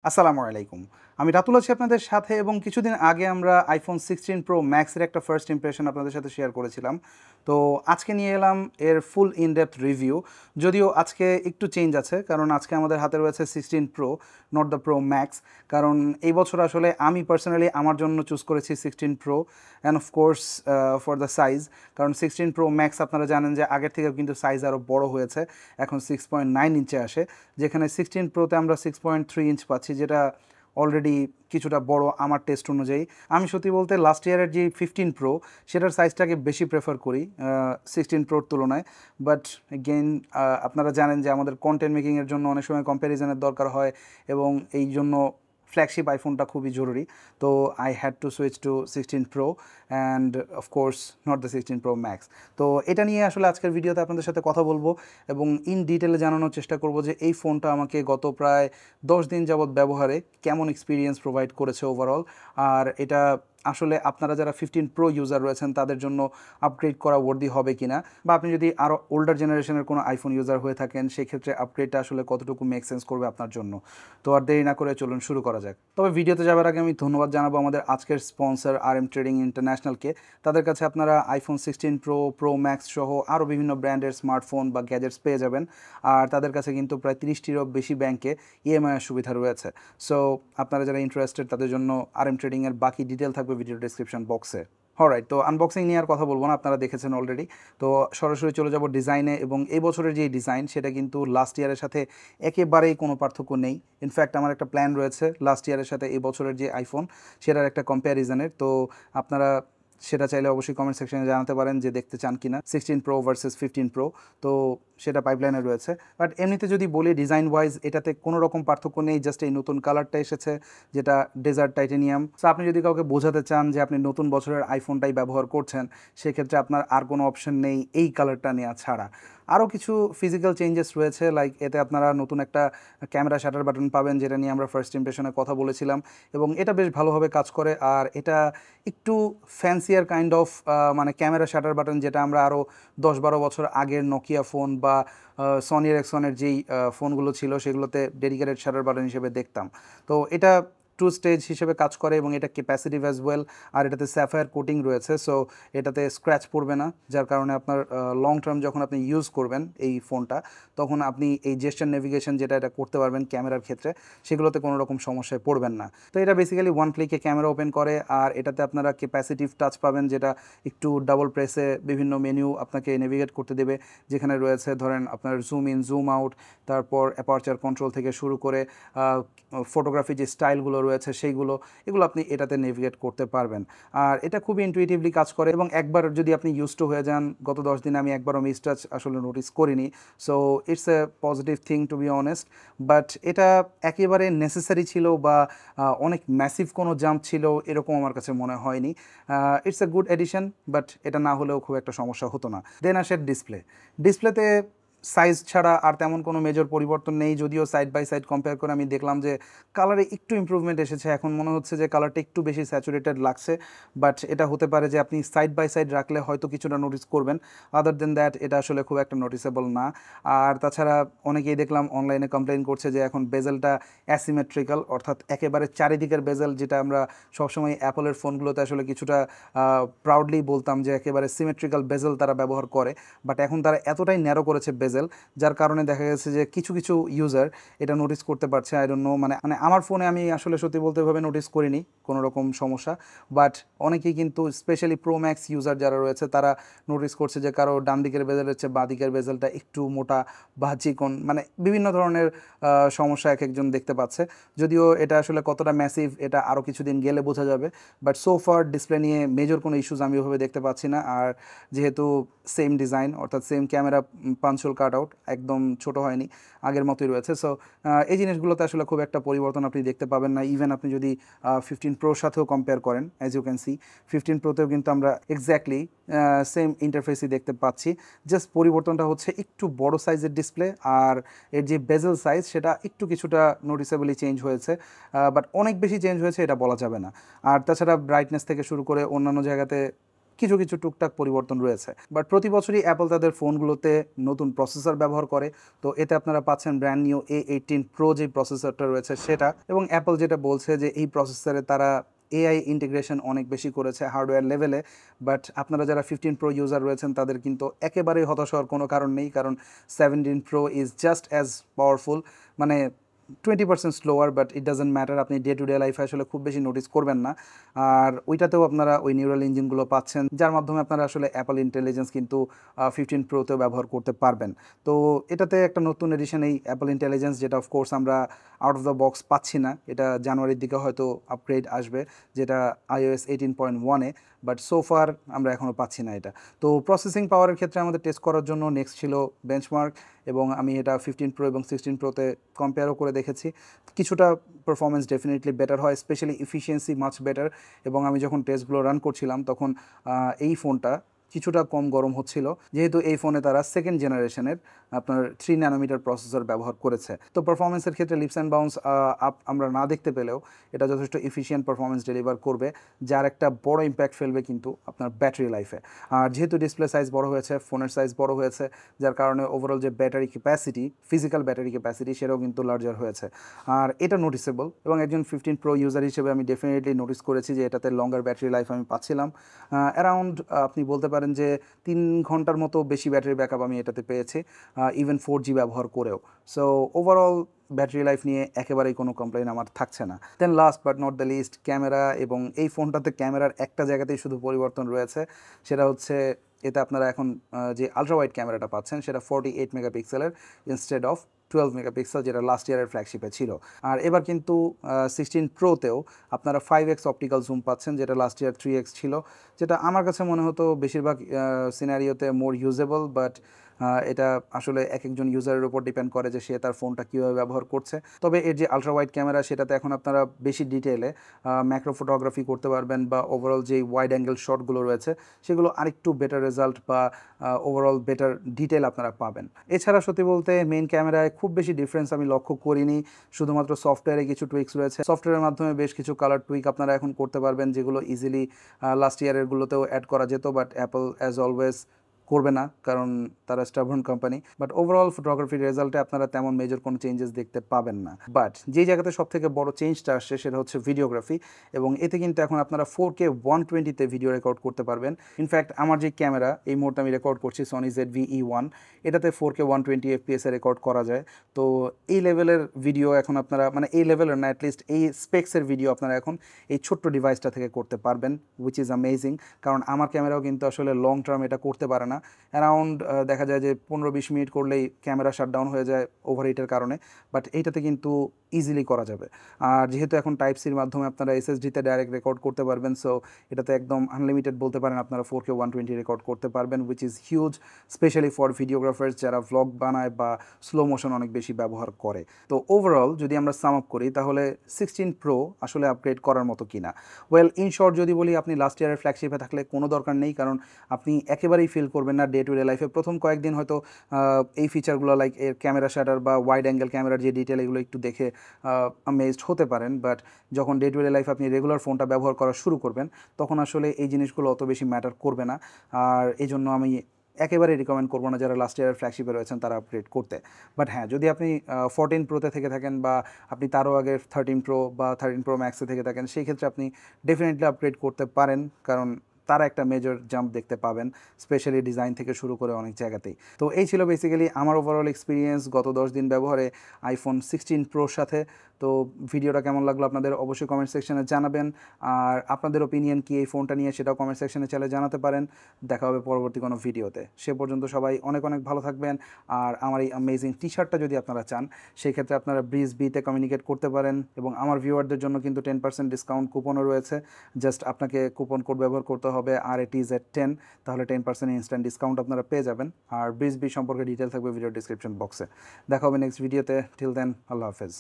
আসসালামু আলাইকুম। আমি রাতুল আছি আপনাদের সাথে এবং কিছুদিন আগে আমরা iPhone 16 Pro Max এর একটা ফার্স্ট ইমপ্রেশন আপনাদের সাথে শেয়ার করেছিলাম। তো আজকে নিয়ে এলাম এর ফুল ইন ডেপথ রিভিউ। যদিও আজকে একটু চেঞ্জ আছে, কারণ আজকে আমাদের হাতে রয়েছে 16 Pro, not the Pro Max। কারণ এই বছর আসলে আমি পার্সোনালি আমার জন্য চুজ করেছি 16 Pro and of course for the size. কারণ 16 Pro Max আপনারা জানেন যে আগের থেকেও কিন্তু সাইজ আরও বড় হয়েছে, এখন 6.9 ইঞ্চে আসে, যেখানে 16 Proতে আমরা 6.3 ইঞ্চ পাচ্ছি, যেটা অলরেডি কিছুটা বড় আমার টেস্ট অনুযায়ী। আমি সত্যি বলতে লাস্ট ইয়ারের যে 15 Pro সেটার সাইজটাকে বেশি প্রেফার করি 16 Proর তুলনায়। বাট এগেইন আপনারা জানেন যে আমাদের কন্টেন্ট মেকিংয়ের জন্য অনেক সময় কম্প্যারিজনের দরকার হয় এবং এই জন্য ফ্ল্যাগশিপ আইফোনটা খুবই জরুরি। তো I had to switch to 16 Pro and of course not the 16 Pro Max। তো এটা নিয়ে আসলে আজকের ভিডিওতে আপনাদের সাথে কথা বলবো এবং ইন ডিটেলে জানানোর চেষ্টা করব যে এই ফোনটা আমাকে গত প্রায় 10 দিন যাবৎ ব্যবহারে কেমন এক্সপিরিয়েন্স প্রোভাইড করেছে ওভারঅল। আর এটা আসলে আপনারা যারা 15 Pro ইউজার রয়েছেন তাদের জন্য আপগ্রেড করা ওয়ার্দি হবে কিনা, বা আপনি যদি আরও ওল্ডার জেনারেশনের কোনো আইফোন ইউজার হয়ে থাকেন সেক্ষেত্রে আপগ্রেডটা আসলে কতটুকু মেক সেন্স করবে আপনার জন্য। তো আর দেরি না করে চলুন শুরু করা যাক। তবে ভিডিওতে যাওয়ার আগে আমি ধন্যবাদ জানাবো আমাদের আজকের স্পন্সর RM ট্রেডিং ইন্টারন্যাশনালকে। তাদের কাছে আপনারা iPhone 16 Pro, Pro Max সহ আরও বিভিন্ন ব্র্যান্ডের স্মার্টফোন বা গ্যাজেটস পেয়ে যাবেন। আর তাদের কাছে কিন্তু প্রায় 30টিরও বেশি ব্যাংকে EMI এর সুবিধা রয়েছে। সো আপনারা যারা ইন্টারেস্টেড তাদের জন্য RM ট্রেডিংয়ের বাকি ডিটেল থাকবে ভিডিও ডেসক্রিপশন বক্সে। অলরাইট, তো আনবক্সিং নিয়ে আর কথা বলবো না, আপনারা দেখেছেন অলরেডি। তো সরাসরি চলে যাব ডিজাইনে, এবং এই বছরের যে ডিজাইন সেটা কিন্তু লাস্ট ইয়ারের সাথে একেবারেই কোনো পার্থক্য নেই। ইনফ্যাক্ট আমার একটা প্ল্যান রয়েছে লাস্ট ইয়ারের সাথে এই বছরের যে আইফোন সেটার একটা কম্প্যারিজনের। তো আপনারা সেটা চাইলে অবশ্যই কমেন্ট সেকশনে জানাতে পারেন যে দেখতে চান কিনা 16 Pro ভার্সেস 15 Pro। তো সেটা পাইপলাইনে রয়েছে। বাট এমনিতে যদি বলি ডিজাইন ওয়াইজ এটাতে কোনো রকম পার্থক্য নেই, জাস্ট এই নতুন কালারটা এসেছে যেটা ডেজার্ট টাইটেনিয়াম। সো আপনি যদি কাউকে বোঝাতে চান যে আপনি নতুন বছরের আইফোনটাই ব্যবহার করছেন, সেক্ষেত্রে আপনার আর কোনো অপশন নেই এই কালারটা নেওয়া ছাড়া। আরও কিছু ফিজিক্যাল চেঞ্জেস রয়েছে, লাইক এতে আপনারা নতুন একটা ক্যামেরা শাটার বাটন পাবেন, যেটা নিয়ে আমরা ফার্স্ট ইমপ্রেশনে কথা বলেছিলাম, এবং এটা বেশ ভালোভাবে কাজ করে। আর এটা একটু ফ্যান্সিয়ার কাইন্ড অফ মানে ক্যামেরা শাটার বাটন, যেটা আমরা আরও 10-12 বছর আগের নোকিয়া ফোন বা সনি এরিক্সনের যেই ফোনগুলো ছিল সেগুলোতে ডেডিকেটেড শাটার বাটন হিসেবে দেখতাম। তো এটা টু স্টেজ হিসেবে কাজ করে এবং এটা ক্যাপাসিটিভ অ্যাজ ওয়েল। আর এটাতে স্যাফায়ার কোটিং রয়েছে, সো এটাতে স্ক্র্যাচ পড়বে না, যার কারণে আপনার লং টার্ম যখন আপনি ইউজ করবেন এই ফোনটা, তখন আপনি এই জেস্টার নেভিগেশন যেটা এটা করতে পারবেন ক্যামেরার ক্ষেত্রে, সেগুলোতে কোনো রকম সমস্যায় পড়বেন না। তো এটা বেসিক্যালি ওয়ান ক্লিকে ক্যামেরা ওপেন করে। আর এটাতে আপনারা ক্যাপাসিটিভ টাচ পাবেন, যেটা একটু ডাবল প্রেসে বিভিন্ন মেনু আপনাকে নেভিগেট করতে দেবে, যেখানে রয়েছে ধরেন আপনার জুম ইন, জুম আউট, তারপর অ্যাপারচার কন্ট্রোল থেকে শুরু করে ফটোগ্রাফি যে স্টাইলগুলো রয়েছে সেইগুলো, এগুলো আপনি এটাতে নেভিগেট করতে পারবেন। আর এটা খুবই ইনটুইটিভলি কাজ করে, এবং একবার যদি আপনি ইউজ টু হয়ে যান, গত 10 দিনে আমি একবারও মিসটাচ আসলে নোটিস করিনি। So it's a positive thing to be honest. But এটা একেবারে নেসেসারি ছিল বা অনেক ম্যাসিভ কোনো জাম্প ছিল এরকম আমার কাছে মনে হয়নি। It's a good edition, but এটা না হলেও খুব একটা সমস্যা হতো না। দেন আসে ডিসপ্লেতে সাইজ ছাড়া আর তেমন কোনো মেজর পরিবর্তন নেই, যদিও সাইড বাই সাইড কম্পেয়ার করে আমি দেখলাম যে কালারে একটু ইমপ্রুভমেন্ট এসেছে। এখন মনে হচ্ছে যে কালারটা একটু বেশি স্যাচুরেটেড লাগছে, বাট এটা হতে পারে যে আপনি সাইড বাই সাইড রাখলে হয়তো কিছুটা নোটিস করবেন। আদার দেন দ্যাট এটা আসলে খুব একটা নোটিসেবল না। আর তাছাড়া অনেকেই দেখলাম অনলাইনে কমপ্লেন করছে যে এখন বেজেলটা অ্যাসিমেট্রিক্যাল, অর্থাৎ একেবারে চারিদিকের বেজেল, যেটা আমরা সবসময় অ্যাপলের ফোনগুলোতে আসলে কিছুটা প্রাউডলি বলতাম যে একেবারে সিমেট্রিক্যাল বেজেল তারা ব্যবহার করে, বাট এখন তারা এতটাই ন্যারো করেছে বেজেল, যার কারণে দেখা গেছে যে কিছু কিছু ইউজার এটা নোটিস করতে পারছে। আই ডোন্ট নো, মানে মানে আমার ফোনে আমি আসলে সত্যি বলতে ভাবে নোটিস করিনি কোনো রকম সমস্যা, বাট অনেকেই কিন্তু স্পেশালি প্রো ম্যাক্স ইউজার যারা রয়েছে তারা নোটিস করছে যে কারো ডান দিকের বেজেল হচ্ছে বাঁ দিকের বেজেলটা একটু মোটা বা চিকন, মানে বিভিন্ন ধরনের সমস্যা এক একজন দেখতে পাচ্ছে। যদিও এটা আসলে কতটা ম্যাসিভ এটা আরও কিছুদিন গেলে বোঝা যাবে, বাট সো ফার ডিসপ্লে নিয়ে মেজর কোনো ইস্যুস আমি ওভাবে দেখতে পাচ্ছি না। আর যেহেতু সেম ডিজাইন, অর্থাৎ সেম ক্যামেরা পাঞ্চুল কাট আউট, একদম ছোট হয়নি, আগের মতোই রয়েছে। সো এই জিনিসগুলোতে আসলে খুব একটা পরিবর্তন আপনি দেখতে পাবেন না। ইভেন আপনি যদি 15 Proর সাথেও কম্পেয়ার করেন, অ্যাজ ইউ ক্যান সি 15 Proতেও কিন্তু আমরা এক্স্যাক্টলি সেম ইন্টারফেসই দেখতে পাচ্ছি। জাস্ট পরিবর্তনটা হচ্ছে একটু বড় সাইজের ডিসপ্লে, আর এর যে বেজেল সাইজ সেটা একটু কিছুটা নোটিসেবলি চেঞ্জ হয়েছে, বাট অনেক বেশি চেঞ্জ হয়েছে এটা বলা যাবে না। আর তাছাড়া ব্রাইটনেস থেকে শুরু করে অন্যান্য জায়গাতে কিছু কিছু টুকটাক পরিবর্তন রয়েছে। বাট প্রতি বছরই অ্যাপল তাদের ফোনগুলোতে নতুন প্রসেসর ব্যবহার করে, তো এতে আপনারা পাচ্ছেন ব্র্যান্ড নিউ A18 Pro যে প্রসেসরটা রয়েছে সেটা, এবং অ্যাপল যেটা বলছে যে এই প্রসেসরে তারা এআই ইন্টিগ্রেশন অনেক বেশি করেছে হার্ডওয়্যার লেভেলে। বাট আপনারা যারা 15 Pro ইউজার রয়েছেন তাদের কিন্তু একেবারেই হতাশ হওয়ার কোনো কারণ নেই, কারণ 17 Pro is just as powerful, মানে 20% slower, but it doesn't matter, আপনি ডে টু ডে লাইফে আসলে খুব বেশি নোটিস করবেন না। আর ওইটাতেও আপনারা ওই নিউরাল ইঞ্জিনগুলো পাচ্ছেন, যার মাধ্যমে আপনারা আসলে অ্যাপল ইন্টেলিজেন্স কিন্তু 15 প্রোতেও ব্যবহার করতে পারবেন। তো এটাতে একটা নতুন এডিশন এই অ্যাপল ইন্টেলিজেন্স, যেটা অফকোর্স আমরা আউট অফ দ্য বক্স পাচ্ছি না, এটা জানুয়ারির দিকে হয়তো আপগ্রেড আসবে, যেটা iOS 18.1-এ, বাট সো ফার আমরা এখনও পাচ্ছি না এটা। তো প্রসেসিং পাওয়ারের ক্ষেত্রে আমাদের টেস্ট করার জন্য নেক্সট ছিল বেঞ্চমার্ক, এবং আমি এটা 15 Pro এবং 16 Proতে কম্পেয়ারও করে দেখেছি। কিছুটা পারফরমেন্স ডেফিনেটলি বেটার হয়, স্পেশালি এফিসিয়েন্সি মাচ বেটার, এবং আমি যখন টেস্টগুলো রান করছিলাম তখন এই ফোনটা কিছুটা কম গরম হচ্ছিল, যেহেতু এই ফোনে তারা সেকেন্ড জেনারেশনের আপনার 3 ন্যানোমিটার প্রসেসর ব্যবহার করেছে। তো পারফরমেন্সের ক্ষেত্রে লিপস অ্যান্ড বাউন্স আপ আমরা না দেখতে পেলেও এটা যথেষ্ট এফিশিয়েন্ট পারফরমেন্স ডেলিভার করবে, যার একটা বড় ইম্প্যাক্ট ফেলবে কিন্তু আপনার ব্যাটারি লাইফে। আর যেহেতু ডিসপ্লে সাইজ বড় হয়েছে, ফোনের সাইজ বড় হয়েছে, যার কারণে ওভারঅল যে battery capacity, physical battery capacity, সেটাও কিন্তু লার্জার হয়েছে। আর এটা নোটিসেবল, এবং একজন 15 Pro ইউজার হিসেবে আমি ডেফিনেটলি নোটিস করেছি যে এটাতে লঙ্গার ব্যাটারি লাইফ আমি পাচ্ছিলাম। অ্যারাউন্ড আপনি বলতে পারেন যে 3 ঘন্টার মতো বেশি ব্যাটারি ব্যাকআপ আমি এটাতে পেয়েছি, ইভেন 4G ব্যবহার করেও। সো ওভারঅল ব্যাটারি লাইফ নিয়ে একেবারেই কোনো কমপ্লেন আমার থাকছে না। Then last but not the least, camera, এবং এই ফোনটাতে ক্যামেরার একটা জায়গাতেই শুধু পরিবর্তন রয়েছে, সেটা হচ্ছে এতে আপনারা এখন যে আলট্রা ওয়াইড ক্যামেরাটা পাচ্ছেন সেটা 48 মেগাপিক্সেলের ইনস্টেড অফ 12 মেগাপিক্সেল, যেটা লাস্ট ইয়ারের ফ্ল্যাগশিপে ছিল। আর এবার কিন্তু 16 Proতেও আপনারা 5x অপটিক্যাল জুম পাচ্ছেন, যেটা লাস্ট ইয়ার 3x ছিল, যেটা আমার কাছে মনে হতো বেশিরভাগ সিনারিওতে মোর ইউজেবল, বাট এটা আসলে এক একজন ইউজারের উপর ডিপেন্ড করে যে সে তার ফোনটা কীভাবে ব্যবহার করছে। তবে এর যে আলট্রা ওয়াইড ক্যামেরা, সেটাতে এখন আপনারা বেশি ডিটেলে ম্যাক্রো ফটোগ্রাফি করতে পারবেন, বা ওভারঅল যে ওয়াইড অ্যাঙ্গেল শটগুলো রয়েছে সেগুলো আরেকটু বেটার রেজাল্ট বা ওভারঅল বেটার ডিটেল আপনারা পাবেন। এছাড়া সত্যি বলতে মেইন ক্যামেরায় খুব বেশি ডিফারেন্স আমি লক্ষ্য করিনি, শুধুমাত্র সফটওয়্যারে কিছু টুইক্স রয়েছে। সফটওয়্যারের মাধ্যমে বেশ কিছু কালার টুইক আপনারা এখন করতে পারবেন, যেগুলো ইজিলি লাস্ট ইয়ারেরগুলোতেও অ্যাড করা যেত, বাট অ্যাপল অ্যাজ অলওয়েজ করবে না, কারণ তারা স্টাবর্ন কোম্পানি। বাট ওভারঅল ফটোগ্রাফির রেজাল্টে আপনারা তেমন মেজর কোনো চেঞ্জেস দেখতে পাবেন না। বাট যেই জায়গাতে সব থেকে বড় চেঞ্জটা আসছে সেটা হচ্ছে ভিডিওগ্রাফি, এবং এতে কিন্তু এখন আপনারা 4K 120-তে ভিডিও রেকর্ড করতে পারবেন। ইনফ্যাক্ট আমার যে ক্যামেরা এই মুহূর্তে আমি রেকর্ড করছি, সনি ZV-E1, এটাতে 4K 120 FPS এ রেকর্ড করা যায়। তো এই লেভেলের ভিডিও এখন আপনারা, মানে এই লেভেলের না, অ্যাটলিস্ট এই স্পেক্সের ভিডিও আপনারা এখন এই ছোট্ট ডিভাইসটা থেকে করতে পারবেন, উইচ ইজ অ্যামেজিং। কারণ আমার ক্যামেরাও কিন্তু আসলে লং টার্ম এটা করতে পারে না, অ্যারাউন্ড দেখা যায় যে 15-20 মিনিট করলেই ক্যামেরা শাটডাউন হয়ে যায় ওভারহিটের কারণে, বাট এইটাতে কিন্তু ইজিলি করা যাবে। আর যেহেতু এখন টাইপ সির মাধ্যমে আপনারা SSD-তে ডাইরেক্ট রেকর্ড করতে পারবেন, সো এটাতে একদম আনলিমিটেড বলতে পারেন, আপনারা 4K 120 রেকর্ড করতে পারবেন, which is huge, specially for videographers যারা ভ্লগ বানায় বা স্লো মোশন অনেক বেশি ব্যবহার করে। তো ওভারঅল যদি আমরা সাম আপ করি তাহলে 16 Pro আসলে আপগ্রেড করার মতো কিনা, ওয়েল ইন শর্ট যদি বলি, আপনি লাস্ট ইয়ারের ফ্ল্যাগশিপে থাকলে কোনো দরকার নেই, কারণ আপনি একেবারেই ফিল করবেন না ডে টু ডে লাইফে। প্রথম কয়েকদিন হয়তো এই ফিচারগুলো লাইক এর ক্যামেরা শাটার বা ওয়াইড অ্যাঙ্গেল ক্যামেরার যে ডিটেল, এগুলো একটু দেখে আমেজড হতে পারেন, বাট যখন ডে টু ডে লাইফে আপনি রেগুলার ফোনটা ব্যবহার করা শুরু করবেন তখন আসলে এই জিনিসগুলো অত বেশি ম্যাটার করবে না। আর এই জন্য আমি একেবারে রিকমেন্ড করবো না যারা লাস্ট ইয়ারের ফ্ল্যাগশিপে রয়েছেন তারা আপগ্রেড করতে। বাট হ্যাঁ, যদি আপনি 14 Proতে থেকে থাকেন, বা আপনি তারও আগে 13 Pro বা 13 Pro Max-এ থেকে থাকেন, সেই ক্ষেত্রে আপনি ডেফিনেটলি আপগ্রেড করতে পারেন, কারণ তারা একটা মেজর জাম্প দেখতে পাবেন, স্পেশালি ডিজাইন থেকে শুরু করে অনেক জায়গাতেই। তো এই ছিল বেসিক্যালি আমার ওভারঅল এক্সপিরিয়েন্স গত 10 দিন ব্যবহারে iPhone 16 Proর সাথে। তো ভিডিওটা কেমন লাগলো আপনাদের অবশ্যই কমেন্ট সেকশনে জানাবেন, আর আপনাদের ওপিনিয়ন কি এই ফোনটা নিয়ে সেটাও কমেন্ট সেকশনে চাইলে জানাতে পারেন। দেখা হবে পরবর্তী কোনো ভিডিওতে, সে পর্যন্ত সবাই অনেক অনেক ভালো থাকবেন। আর আমার এই অ্যামেজিং টি-শার্টটা যদি আপনারা চান, সেই ক্ষেত্রে আপনারা ব্রিজ বিতে কমিউনিকেট করতে পারেন, এবং আমার ভিউয়ারদের জন্য কিন্তু 10% ডিসকাউন্ট কুপনও রয়েছে। জাস্ট আপনাকে কুপন কোড ব্যবহার করতে হবে RATZ10, তাহলে 10% ইনস্ট্যান্ট ডিসকাউন্ট আপনারা পেয়ে যাবেন। আর ব্রিজ বি সম্পর্কে ডিটেল থাকবে ভিডিও ডিসক্রিপশন বক্সে। দেখা হবে নেক্সট ভিডিওতে, টিল দেন আল্লাহ হাফেজ।